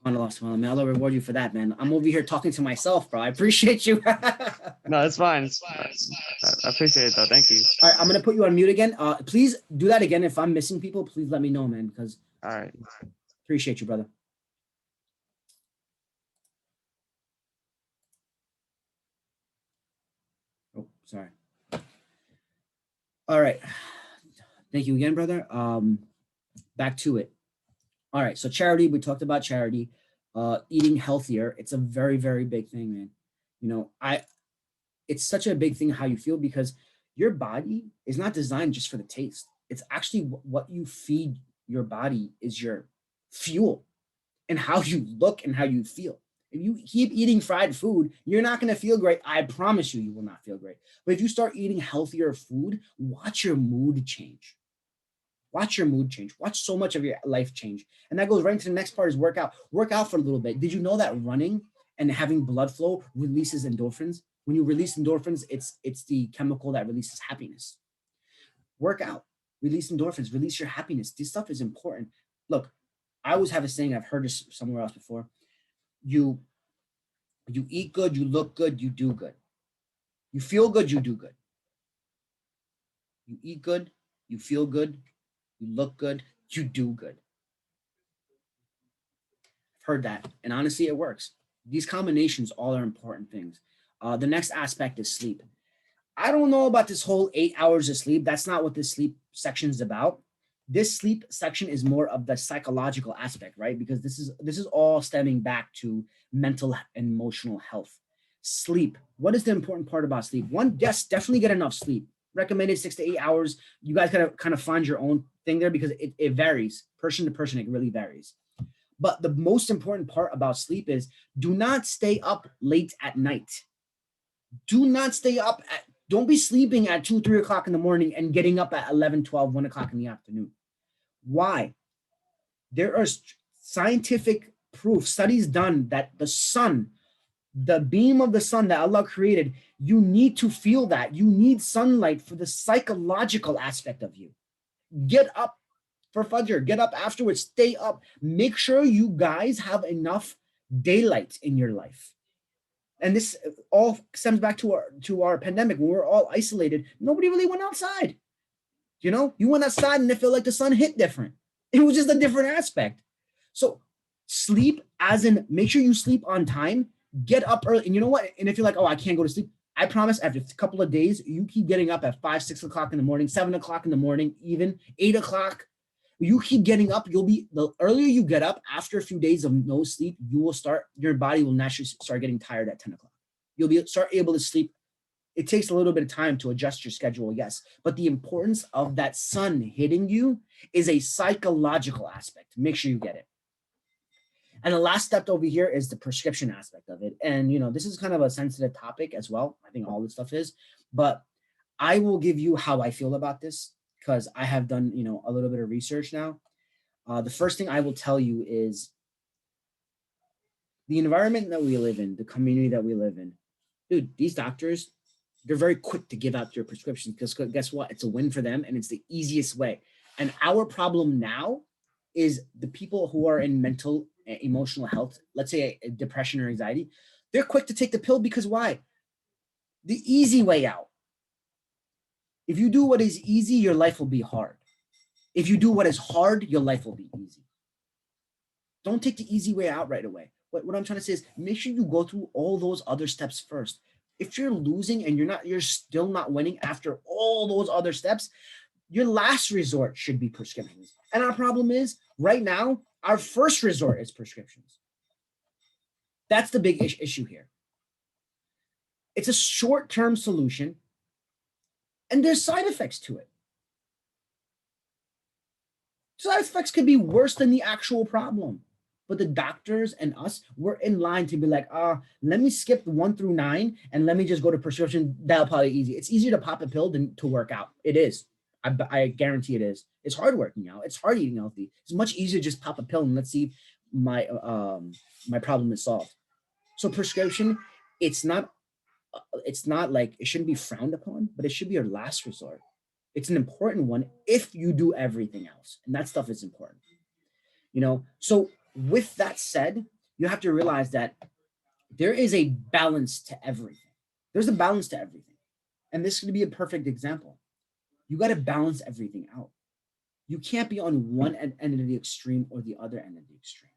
SubhanAllah, man. Allah reward you for that, man. I'm over here talking to myself, bro. I appreciate you. No, it's fine. I appreciate it though. Thank you. All right, I'm gonna put you on mute again. Please do that again. If I'm missing people, please let me know, man, because All right. appreciate you, brother. Oh, sorry. All right. Thank you again, brother. Back to it. All right. So charity, we talked about charity. Eating healthier. It's a very, very big thing, man. You know, it's such a big thing how you feel because your body is not designed just for the taste. It's actually what you feed your body is your fuel and how you look and how you feel. If you keep eating fried food, you're not going to feel great. I promise you, you will not feel great. But if you start eating healthier food, watch your mood change. Watch your mood change. Watch so much of your life change. And that goes right into the next part is workout. Work out for a little bit. Did you know that running and having blood flow releases endorphins? When you release endorphins, it's the chemical that releases happiness. Work out, release endorphins, release your happiness. This stuff is important. Look, I always have a saying, I've heard this somewhere else before. You eat good, you look good, you do good. You feel good, you do good. You eat good, you feel good, you look good, you do good. I've heard that. And honestly, it works. These combinations all are important things. The next aspect is sleep. I don't know about this whole 8 hours of sleep. That's not what this sleep section is about. This sleep section is more of the psychological aspect, right? Because this is all stemming back to mental and emotional health. Sleep. What is the important part about sleep? One, yes, definitely get enough sleep. Recommended 6 to 8 hours. You guys gotta kind of find your own thing there because it varies. Person to person, it really varies. But the most important part about sleep is do not stay up late at night. Do not stay up don't be sleeping at 2, 3 o'clock in the morning and getting up at 11, 12, 1 o'clock in the afternoon. Why? There are scientific proof, studies done that the sun, the beam of the sun that Allah created, you need to feel that. You need sunlight for the psychological aspect of you. Get up for Fajr, get up afterwards, stay up. Make sure you guys have enough daylight in your life. And this all stems back to our pandemic when we were all isolated. Nobody really went outside. You know, you went outside and it felt like the sun hit different. It was just a different aspect. So sleep, as in make sure you sleep on time, get up early. And you know what? And if you're like, oh, I can't go to sleep, I promise after a couple of days, you keep getting up at 5, 6 o'clock in the morning, 7 o'clock in the morning, even 8 o'clock. You keep getting up, the earlier you get up after a few days of no sleep, your body will naturally start getting tired at 10 o'clock. You'll start able to sleep. It takes a little bit of time to adjust your schedule, yes. But the importance of that sun hitting you is a psychological aspect. Make sure you get it. And the last step over here is the prescription aspect of it. And, you know, this is kind of a sensitive topic as well. I think all this stuff is. But I will give you how I feel about this, because I have done, you know, a little bit of research now. The first thing I will tell you is the environment that we live in, the community that we live in. Dude, these doctors, they're very quick to give out your prescriptions because guess what? It's a win for them and it's the easiest way. And our problem now is the people who are in mental and emotional health, let's say depression or anxiety, they're quick to take the pill because why? The easy way out. If you do what is easy, your life will be hard. If you do what is hard, your life will be easy. Don't take the easy way out right away. What I'm trying to say is make sure you go through all those other steps first. If you're losing and you're still not winning after all those other steps, your last resort should be prescriptions. And our problem is right now, our first resort is prescriptions. That's the big issue here. It's a short-term solution and there's side effects to it. Side effects could be worse than the actual problem. But the doctors and us, we're in line to be like, let me skip 1 through 9 and let me just go to prescription. That'll probably be easy. It's easier to pop a pill than to work out. It is. I guarantee it is. It's hard working out. It's hard eating healthy. It's much easier to just pop a pill and let's see my problem is solved. So prescription, it's not like it shouldn't be frowned upon, but it should be your last resort. It's an important one if you do everything else. And that stuff is important. You know, so with that said, you have to realize that there is a balance to everything. There's a balance to everything. And this is going to be a perfect example. You got to balance everything out. You can't be on one end of the extreme or the other end of the extreme.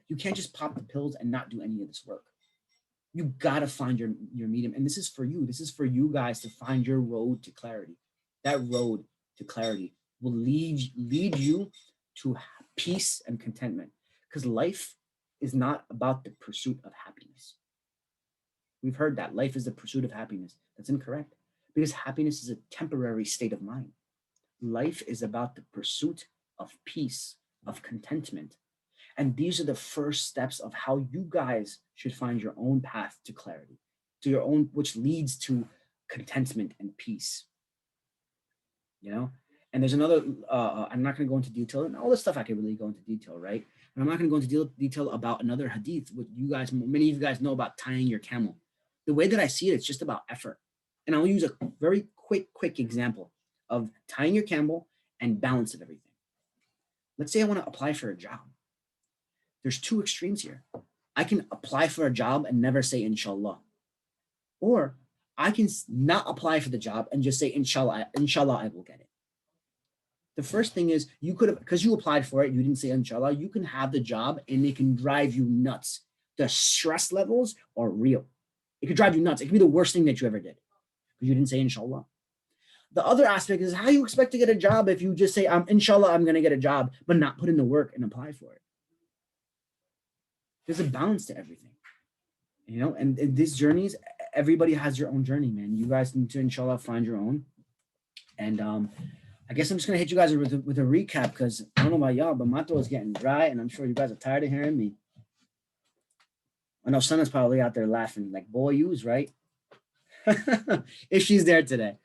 You can't just pop the pills and not do any of this work. You got to find your medium. And this is for you. This is for you guys to find your road to clarity. That road to clarity will lead you to peace and contentment, because life is not about the pursuit of happiness. We've heard that life is the pursuit of happiness. That's incorrect, because happiness is a temporary state of mind. Life is about the pursuit of peace, of contentment. And these are the first steps of how you guys should find your own path to clarity, to your own, which leads to contentment and peace. You know, and there's another, I'm not going to go into detail, and all this stuff I can really go into detail, right? And I'm not going to go into detail about another hadith, what you guys, many of you guys know about tying your camel. The way that I see it, it's just about effort. And I'll use a very quick example of tying your camel and balance of everything. Let's say I want to apply for a job. There's two extremes here. I can apply for a job and never say inshallah. Or I can not apply for the job and just say inshallah I will get it. The first thing is, you could have, because you applied for it, you didn't say inshallah, you can have the job and it can drive you nuts. The stress levels are real. It could drive you nuts. It could be the worst thing that you ever did because you didn't say inshallah. The other aspect is, how you expect to get a job if you just say, inshallah, I'm going to get a job, but not put in the work and apply for it. There's a balance to everything, you know, and these journeys, everybody has your own journey, man. You guys need to, inshallah, find your own. And I guess I'm just going to hit you guys with a recap, because I don't know about y'all, but my throat is getting dry, and I'm sure you guys are tired of hearing me. I know Sana's probably out there laughing, like, boy, you's right. If she's there today.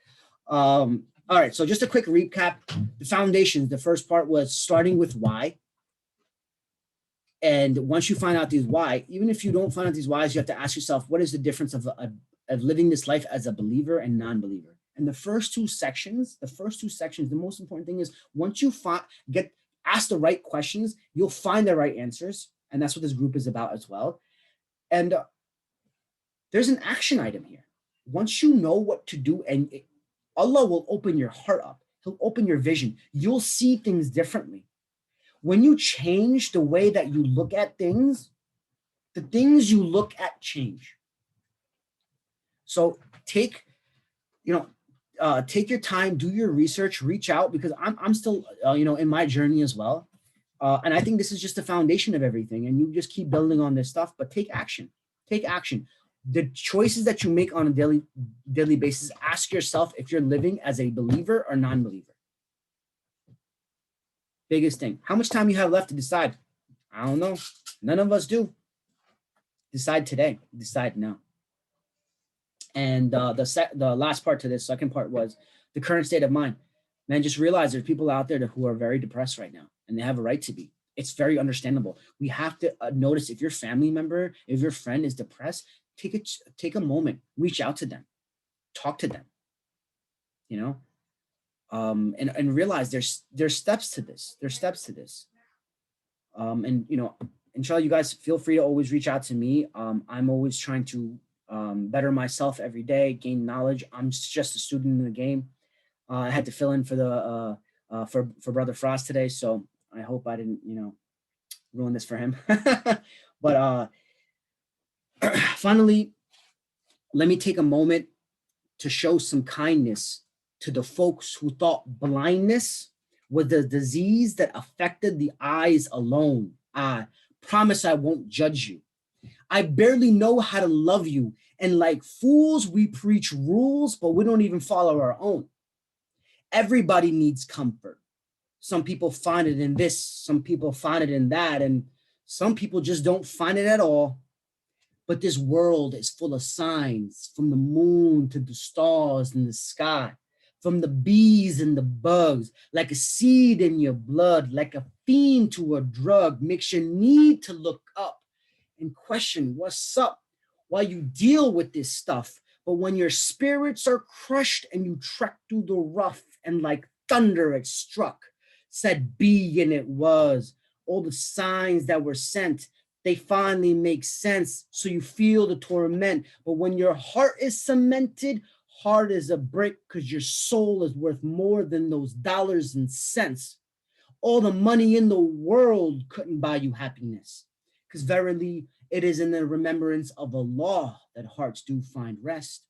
All right, so just a quick recap. The foundations, the first part was starting with why. And once you find out these why, even if you don't find out these whys, you have to ask yourself, what is the difference of living this life as a believer and non-believer? And the first two sections, the most important thing is, once you get asked the right questions, you'll find the right answers. And that's what this group is about as well. And there's an action item here. Once you know what to do, and Allah will open your heart up. He'll open your vision. You'll see things differently. When you change the way that you look at things, the things you look at change. So take your time, do your research, reach out, because I'm still, in my journey as well. And I think this is just the foundation of everything. And you just keep building on this stuff, but take action. Take action. The choices that you make on a daily basis, ask yourself if you're living as a believer or non-believer. Biggest thing. How much time you have left to decide? I don't know. None of us do. Decide today. Decide now. And the last part to this, second part, was the current state of mind. Man, just realize there's people out there who are very depressed right now, and they have a right to be. It's very understandable. We have to notice, if your family member, if your friend is depressed, take a moment, reach out to them, talk to them, and realize there's steps to this. And inshallah, you guys feel free to always reach out to me. I'm always trying to better myself every day, gain knowledge. I'm just a student in the game. I had to fill in for the for Brother Frost today, so I hope I didn't ruin this for him. But finally, let me take a moment to show some kindness to the folks who thought blindness was the disease that affected the eyes alone. I promise I won't judge you. I barely know how to love you, and like fools, we preach rules, but we don't even follow our own. Everybody needs comfort. Some people find it in this, some people find it in that, and some people just don't find it at all. But this world is full of signs, from the moon to the stars in the sky, from the bees and the bugs, like a seed in your blood, like a fiend to a drug, makes you need to look up and question what's up while you deal with this stuff. But when your spirits are crushed and you trek through the rough, and like thunder it struck, said be, and it was. All the signs that were sent, they finally make sense, so you feel the torment. But when your heart is cemented, Hard as a brick because your soul is worth more than those dollars and cents. All the money in the world couldn't buy you happiness, because verily it is in the remembrance of Allah that hearts do find rest.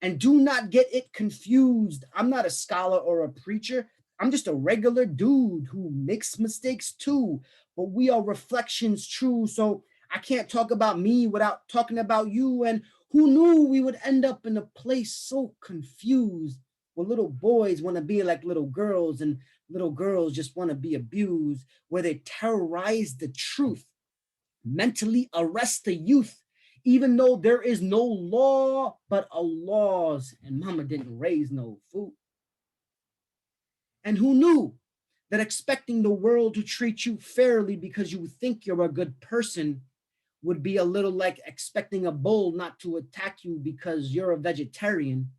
And do not get it confused. I'm not a scholar or a preacher. I'm just a regular dude who makes mistakes too, but we are reflections true. So I can't talk about me without talking about you. And who knew we would end up in a place so confused where little boys want to be like little girls and little girls just want to be abused, where they terrorize the truth, mentally arrest the youth, even though there is no law but Allah's, and mama didn't raise no food. And who knew that expecting the world to treat you fairly because you think you're a good person would be a little like expecting a bull not to attack you because you're a vegetarian?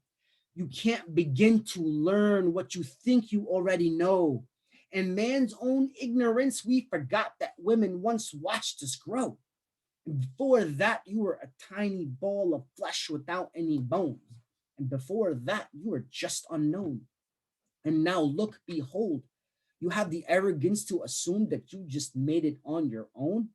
You can't begin to learn what you think you already know. In man's own ignorance, we forgot that women once watched us grow. And before that, you were a tiny ball of flesh without any bones. And before that, you were just unknown. And now look, behold, you have the arrogance to assume that you just made it on your own.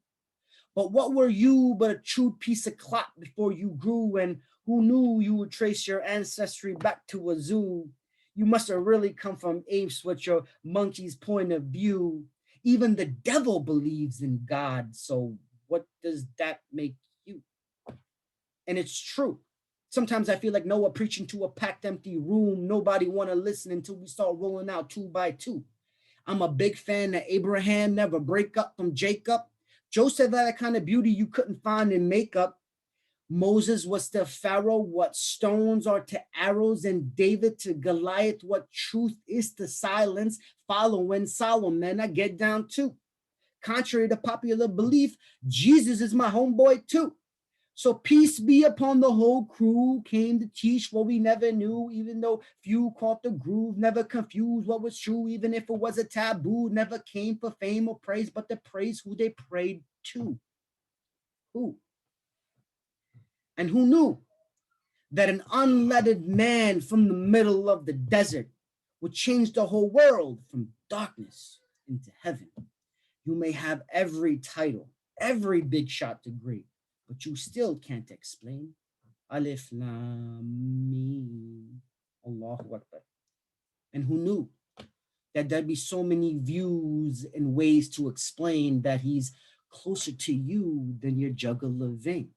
But what were you but a chewed piece of cloth before you grew? And who knew you would trace your ancestry back to a zoo? You must have really come from apes with your monkey's point of view. Even the devil believes in God. So what does that make you? And it's true. Sometimes I feel like Noah preaching to a packed empty room. Nobody want to listen until we start rolling out 2 by 2. I'm a big fan that Abraham never break up from Jacob. Joseph had that kind of beauty you couldn't find in makeup. Moses was to Pharaoh what stones are to arrows, and David to Goliath what truth is to silence. Following Solomon, I get down too. Contrary to popular belief, Jesus is my homeboy too. So peace be upon the whole crew, came to teach what we never knew, even though few caught the groove, never confused what was true, even if it was a taboo, never came for fame or praise, but to praise who they prayed to. Who? And who knew that an unlettered man from the middle of the desert would change the whole world from darkness into heaven? You may have every title, every big shot degree, but you still can't explain. Alif Lam Mim, Allahu Akbar. And who knew that there'd be so many views and ways to explain that he's closer to you than your jugular vein?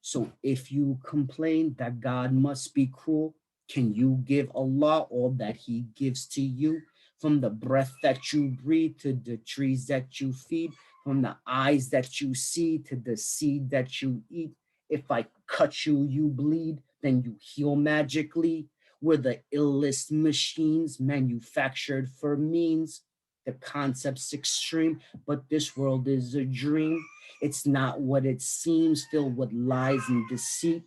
So if you complain that God must be cruel, can you give Allah all that he gives to you? From the breath that you breathe to the trees that you feed, from the eyes that you see to the seed that you eat. If I cut you, you bleed, then you heal magically. We're the illest machines manufactured for means. The concept's extreme, but this world is a dream. It's not what it seems, filled with lies and deceit.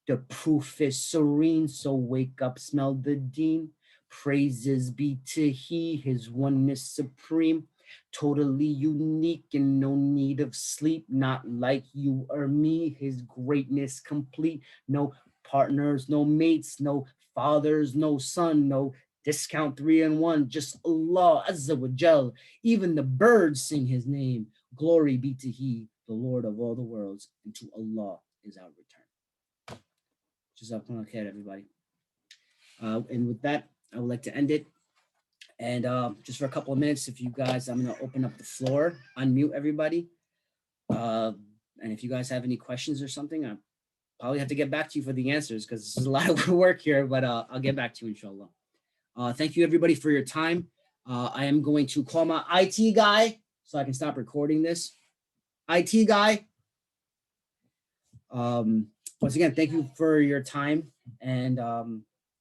The proof is serene, so wake up, smell the deen. Praises be to he, his oneness supreme. Totally unique and no need of sleep. Not like you or me, his greatness complete. No partners, no mates, no fathers, no son, no discount 3 and 1, just Allah Azza wa Jal. Even the birds sing his name. Glory be to he, the Lord of all the worlds, and to Allah is our return. Jazakumullah khair, everybody. And with that, I would like to end it. And just for a couple of minutes, if you guys, I'm going to open up the floor, unmute everybody. And if you guys have any questions or something, I probably have to get back to you for the answers because this is a lot of work here, but I'll get back to you, inshallah. Thank you, everybody, for your time. I am going to call my IT guy so I can stop recording this. IT guy. Once again, thank you for your time. And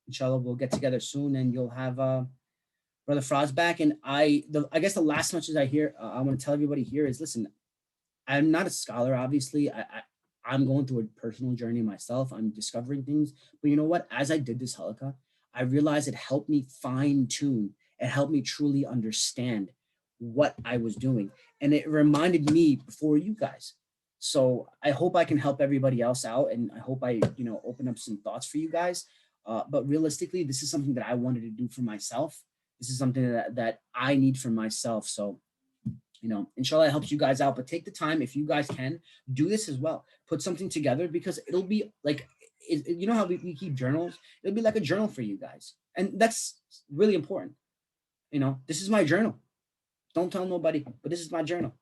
inshallah, we'll get together soon and you'll have Brother Frost back. And I guess the last message I want to tell everybody here is, listen, I'm not a scholar, obviously. I'm going through a personal journey myself. I'm discovering things. But you know what? As I did this Halaqa, I realized it helped me fine tune. It helped me truly understand what I was doing. And it reminded me before you guys. So I hope I can help everybody else out. And I hope I, open up some thoughts for you guys. But realistically, this is something that I wanted to do for myself. This is something that I need for myself. So, you know, inshallah, it helps you guys out. But take the time, if you guys can, do this as well. Put something together, because it'll be like, you know how we keep journals? It'll be like a journal for you guys. And that's really important. You know, this is my journal. Don't tell nobody, but this is my journal.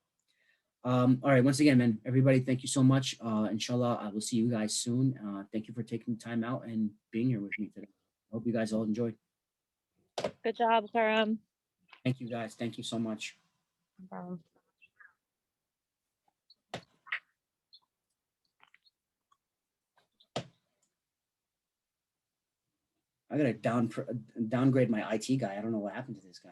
All right, once again, man, everybody, thank you so much. Inshallah, I will see you guys soon. Thank you for taking time out and being here with me today. I hope you guys all enjoyed. Good job, Karam. Thank you guys. Thank you so much. No problem. I gotta downgrade my IT guy. I don't know what happened to this guy.